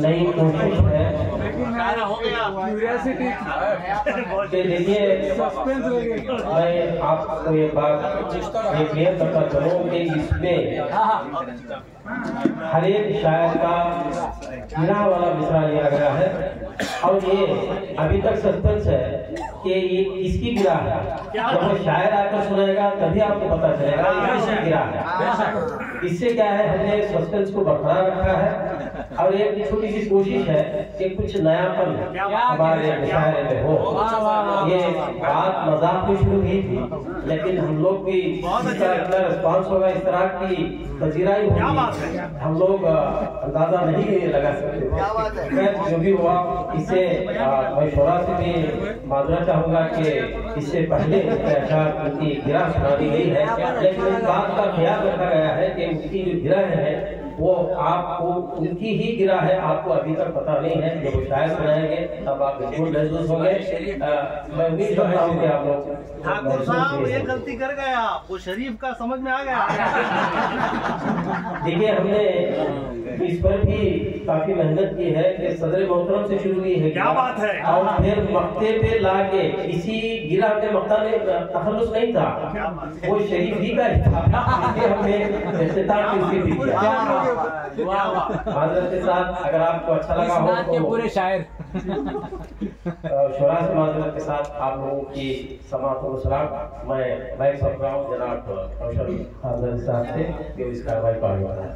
नई कोशिश है कि देखिए, मैं आपको ये बात क्लियर करता चलूं कि इसमें हर एक शायर का गिरा वाला मिसरा लिया गया है और ये अभी तक सस्पेंस है कि ये किसकी गिरा है। जब शायर आकर सुनाएगा तभी आपको पता चलेगा ये किसकी गिरा है। इससे क्या है, हमने सस्पेंस को बरकरार रखा है और एक छोटी सी कोशिश है कि कुछ नयापन हमारे मुशायरे में हो। ये बात मजाक में शुरू हुई थी, लेकिन हम लोग भी इतना रिस्पॉन्स होगा, इस तरह की पजीराई होगी, हम लोग अंदाजा नहीं लगा सकते। जो भी हुआ, इससे मैं शोरा से भी माजरा चाहूंगा कि इससे पहले उनकी गिरा सुना दी गई है, लेकिन इस बात का ख्याल रखा गया है कि उनकी जो गिरा है वो आपको उनकी ही गिरा है, आपको अभी तक पता नहीं है। जब वो शायर सुनाएंगे तब आप बिल्कुल महसूस होंगे। मैं उम्मीद करता हूँ कि आप लोग। ठाकुर साहब ये गलती कर गया, वो शरीफ का समझ में आ गया। देखिए, हमने इस पर भी काफी मेहनत की है कि सदर मोहतरम से शुरू की है, क्या बात है, और फिर मक्ते पे लाके इसी गिरा के मक्ता में तखल्लुस नहीं था, वो शरीफ ही का हमने माजरत के साथ। अगर आपको अच्छा लगा हो तो पूरे शायर शोरा से माजरत के साथ आप लोगों की समाअत व सलाम। मैं माइक सौंप रहा हूँ जनाब कौशल खान साहब से कि इस कार्रवाई को आगे बढ़ाएं।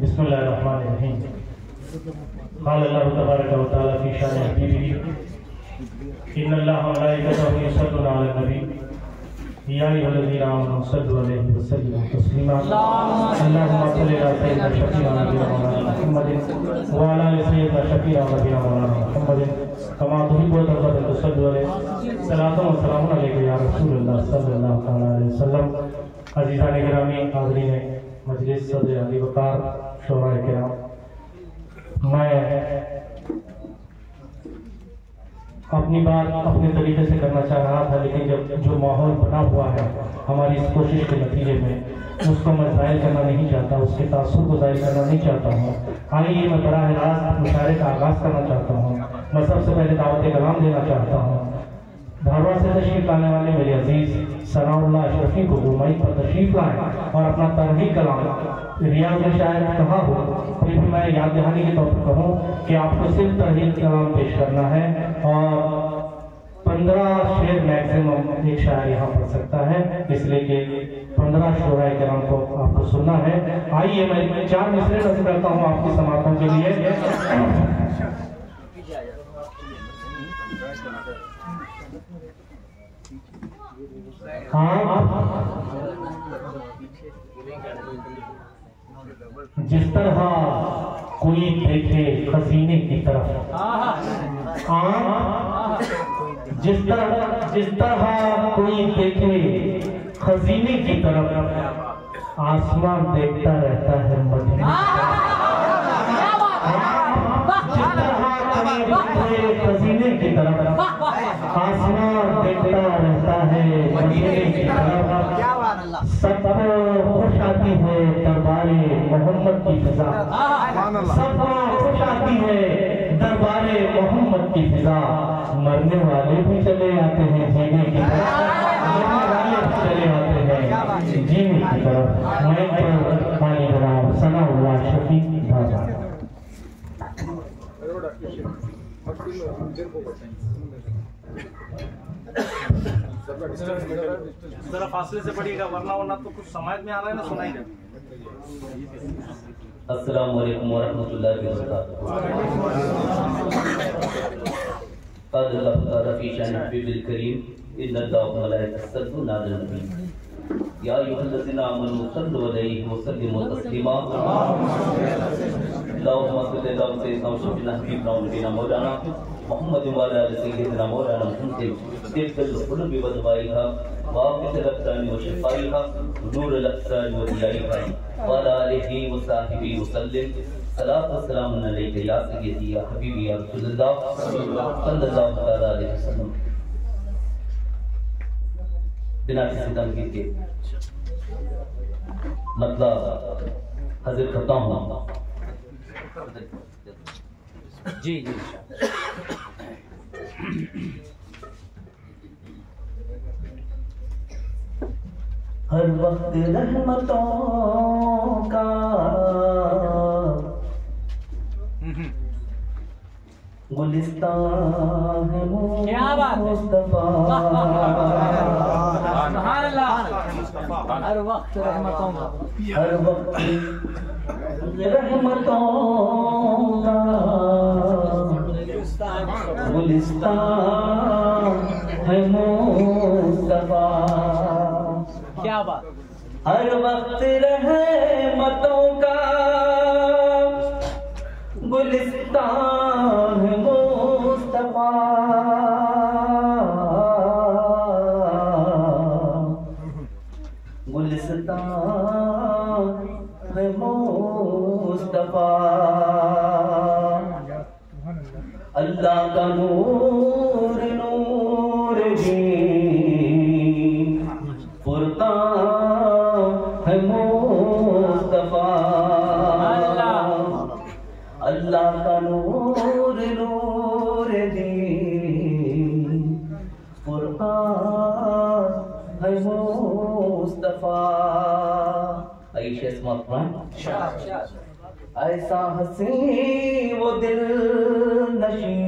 बिस्मिल्लाहिर्रहमानिर्रहीम। क़ाल अल्लाहु तबारक व तआला फ़ी शान हबीबिही इन्नल्लाहा व मलाइकतहु युसल्लूना अलन नबी या अय्युहल्लज़ीना आमनू सल्लु अलैहि व सल्लिमू तस्लीमा। अल्लाहुम्मा सल्लि अला सय्यिदिना शफ़ीना नबीना मौलाना मुहम्मदिन व अला आलि सय्यिदिना शफ़ीना नबीना मौलाना मुहम्मदिन कमा तुहिब्बु व तुर्ज़ा तुसल्लु अलैहि सलातु व सलामुन अलैका या रसूलल्लाह सल्लल्लाहु तआला अलैहि वसल्लम। अज़ीज़ान गिरामी, हाज़रीन मजलिस, सदर अली वक़ार, शोराए किराम, मैं अपनी बात अपने तरीके से करना चाह रहा था, लेकिन जब जो माहौल बना हुआ है हमारी इस कोशिश के नतीजे में, उसको मैं ज़ाहिर करना नहीं चाहता, उसके तासुर को ज़ाहिर करना नहीं चाहता हूँ। आइए मैं बराह रास्त मुशायरे का आगाज़ करना चाहता हूँ। मैं सबसे पहले दावत कलाम देना चाहता हूँ। धारवाड़ से तशरीफ लाने वाले मेरे अजीज सनाउल्लाह अशरफी को माइक पर तशरीफ लाएं और अपना तरही कलाम रियाज़ में शायद कहा हो, फिर भी मैं याद दहानी के तौर पर कहूँ कि आपको सिर्फ तरही कलाम पेश करना है और 15 शेर मैक्सिमम एक शायर यहाँ पढ़ सकता है, इसलिए कि 15 शोराए किराम को आपको सुनना है। आइए मैं 4 मिसरे नज़र करता हूँ आपकी समातों के लिए। जिस तरह कोई देखे खजीने की तरफ, जिस तरह कोई देखे खजीने की तरफ, आसमान देखता रहता है मदीने। जिस तरह कोई देखे खजीने की तरफ, आसमान देखता रहता है मदीने की तरफ। सबको खुश आती है दरबारे मोहम्मद की फिजा, सबको खुश आती है दरबारे मोहम्मद की फिजा। मरने वाले भी चले आते हैं जीने की तरफ, मरने वाले भी चले आते हैं जीने की तरफ। मैं पर पानी बनाओ सनाउल्लाह शफी धागा। जरा फासले से पढ़िएगा, वरना तो कुछ समझ में आ रहा है ना, सुनाई दे। अस्सलामु अलैकुम व रहमतुल्लाहि व बरकातुहू। क़द ज़फ़र फ़ी शान नबील करीम इन्नल्लाह व मलाइकतहु युसल्लूना अलन नबी या अय्युहल्लज़ीना आमनू सल्लु अलैहि व सल्लिमू तस्लीमा। अल्लाहुम्मा सल्लि अला सय्यिदिना शफ़ीना हबीबिना व नबीना मौलाना मुहम्मद व अला आलि सय्यिदिना मौलाना मुहम्मद तिल्कल क़ुलूबि व दवाइहा वाक़िअल अब्दानि व शिफ़ाइहा नूरुल अब्सारि व दियाइहा व अला आलिहि व सहाबिहि व सल्लिम। सलात व सलाम अलैका या सय्यदी या हबीबी या रसूलल्लाह सल्लल्लाहु तआला अलैहि वसल्लम। बिना किसी धमकी के मतलब हाजिर करता हूँ। जी जी हर वक्त रहमतों का गुलिस्तान है क्या बात है? मुस्तफा। सुभान अल्लाह। हर वक्त रहमतों का हर वक्त रहमतों का गुलिस्तान है मुस्तफा। क्या बात। हर वक्त रहमतों का गुलिस्तान है मुस्तफा। गुलिस्तान है मुस्तफा। अल्लाह का नूर नूर जी फुरकान है मुस्तफा। अल्लाह का नूर नूर जी फुरकान है मुस्तफा। आइशा ऐसा हसी वो दिल नशी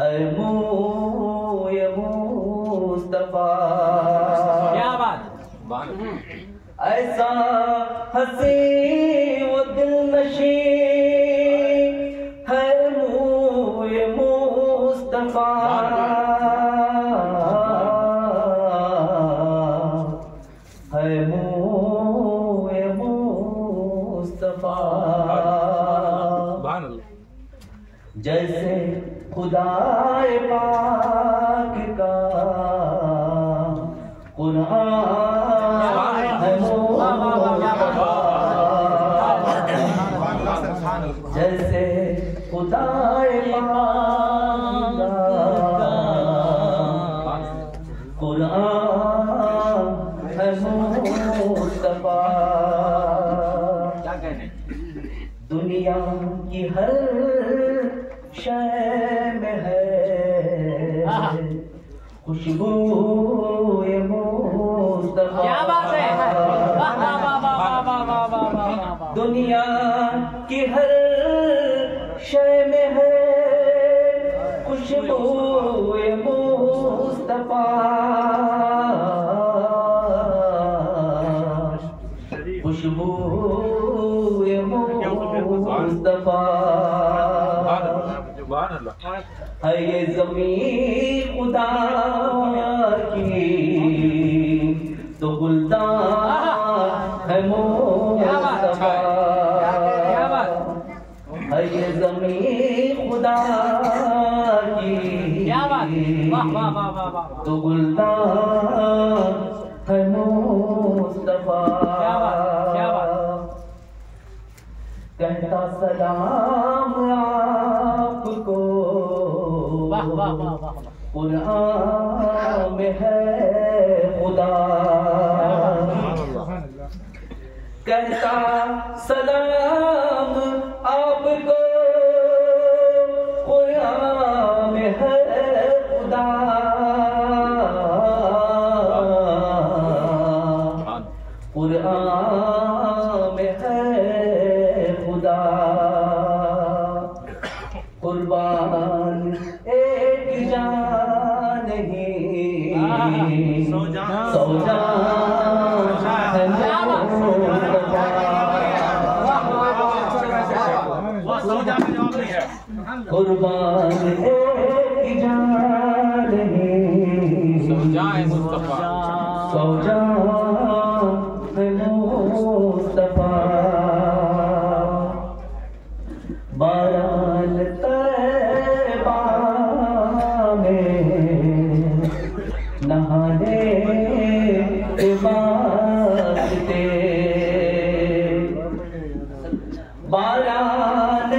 है ये मुस्तफा। क्या बात। ऐसा हसी वो दिल नशी है ये मुस्तफा। है ये मुस्तफा। जैसे खुदाए पाक का कुरान है मुस्तफा। जैसे खुदाए पाक का कुरान है मुस्तफा। दुनिया की हर शय में है खुशबू ये मुस्तफा। क्या बात है। दुनिया की हर शय में है खुशबू ये मुस्तफा। खुशबू ये मुस्तफा। है ये ज़मीन खुदा की तो गुलदान है मुस्तफा। है ये ज़मीन खुदा की तो गुलदान है मुस्तफा। कहता सलाम आपको कुरान में है खुदा। कहता सलाम आपको कुरान में है खुदा। कुरान में है खुदा। कुर्बान एक जान नहीं सौ जान है मुस्तफा। कुर्बान एक जान नहीं सौ जान है मुस्तफा। बाराल तैबा में नहाने के वास्ते बाराल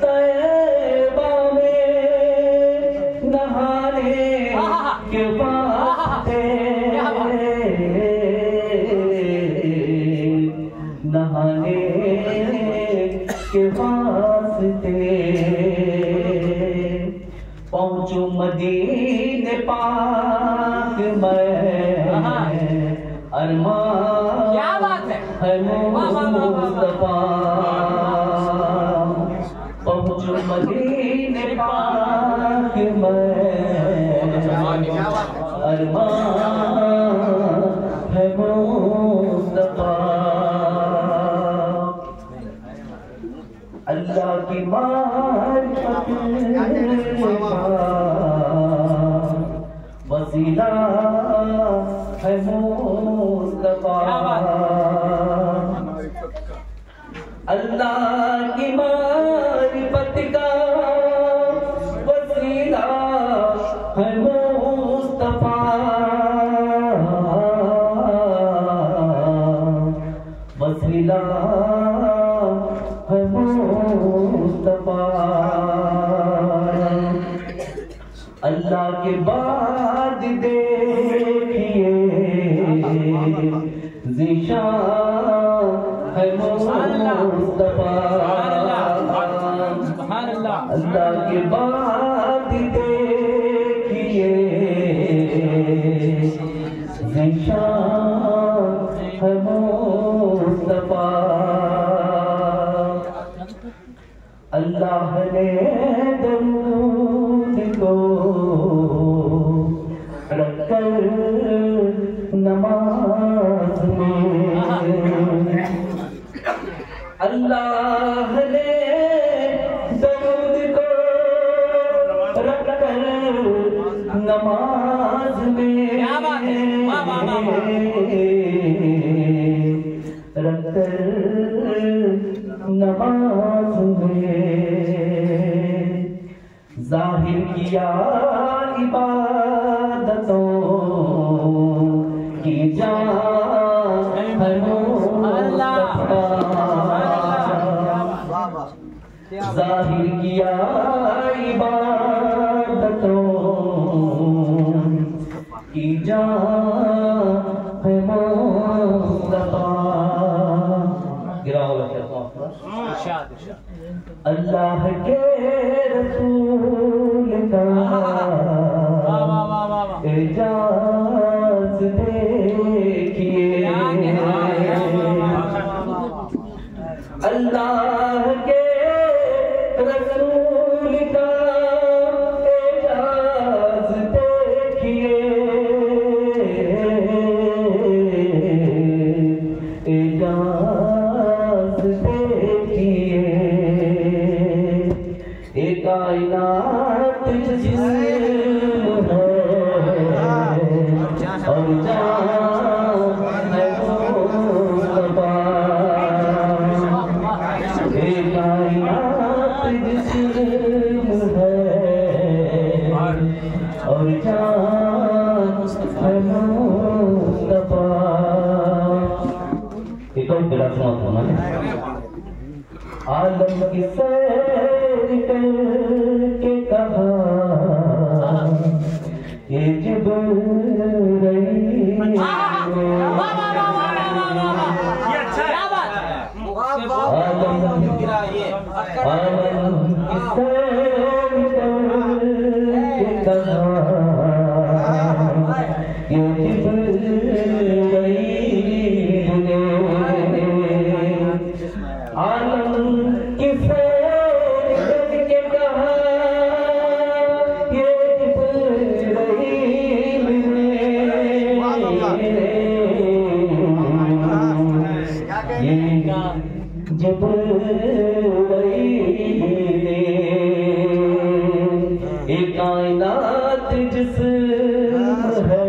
तैबा में नहाने के वास्ते मदीने पाक में अरमान क्या बात है मुस्तफा पहुँचो मदीने पाक में अरमान है मुस्तफा अल्लाह की मारिफत वसीला है मुस्तफा अल्लाह की मारिफत का वसीला है मुस्तफा वसीला है मुस्तफा अल्लाह के बाद देखिए ज़िशान है मुस्तफा अल्लाह के बाद देखिए ज़िशान है मुस्तफा अल्लाह ने दरूद को रखकर नमाज में अल्लाह ने दरूद को रखकर नमाज में रखकर नमाज में जाहिर किया इबादतों की जान है मुस्तफा जाहिर किया इबादतों की जान है मुस्तफा अल्लाह के रसूल का एजाज देखिए अल्लाह के रसूल का एजाज देखिए एजाज देखिए एक कायनात जिसम है और जान है मुस्तफा एक कायनात जिसम है और जान है मुस्तफा एक और तेरा सुना आलम की सैर करके कहा ये जिब्राइल आलम की सैर करके कहा ये जिब्राइल आलम की सैर करके कहा ये जिब्राइल ने एक कायनात जिस्म है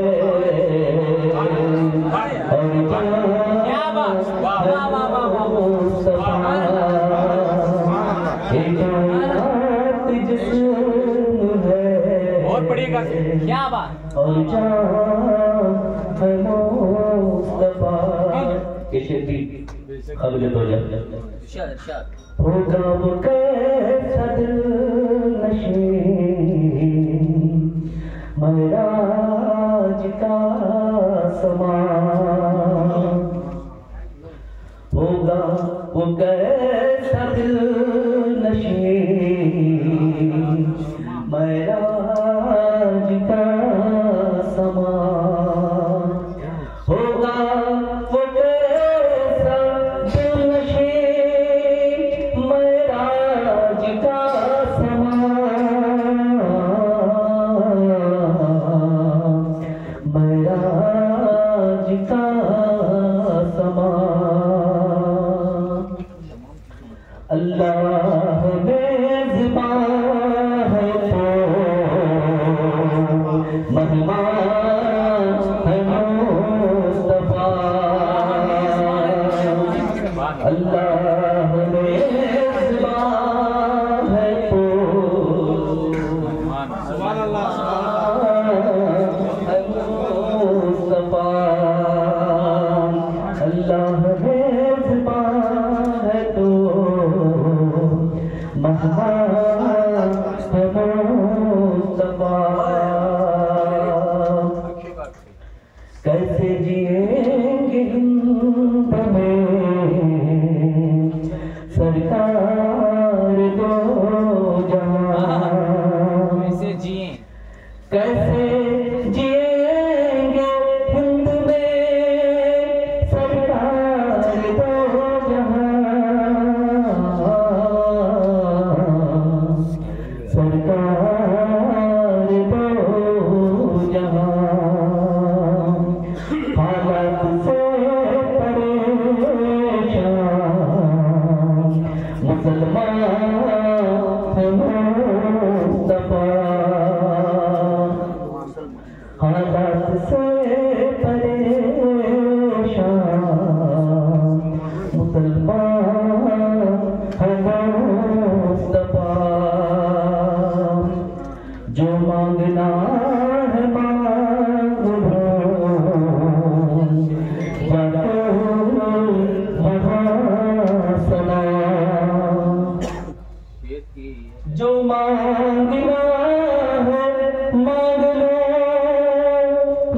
और पढ़िएगा क्या बात और जान है मुस्तफा के शेती खबरे तो होगा वो कैसा दिलनशी महराज का समा होगा वो कैसा दिलनशी महराज का कैसे जिएंगे हिंद में सरकार दो जहां, कैसे जिए कैसे जिएंगे हिंद में सरकार दो जहां, सरकार दो जहां। हालात से परेशान मुसलमान है मुस्तफा, हालात से परेशान मुसलमान है मुस्तफा। जो मांगना है मांग लो, जो मांगना है मांग लो,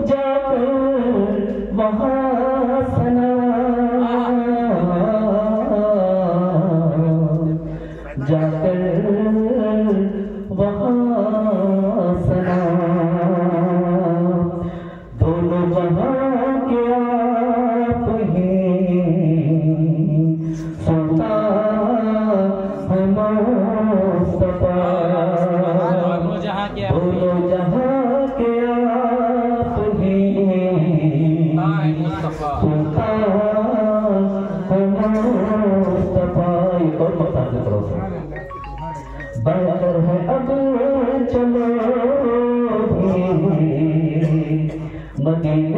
जाकर वहाँ सना, जाकर वहाँ सना। दोनों जहां के आप ही सुल्तान है मुस्तफा, दोनों जहां के दोनों जहां के आप ही मुस्तफा सुल्तान है मुस्तफा। एक और मत आगे करो, बेहतर है अब चलो भी मदीने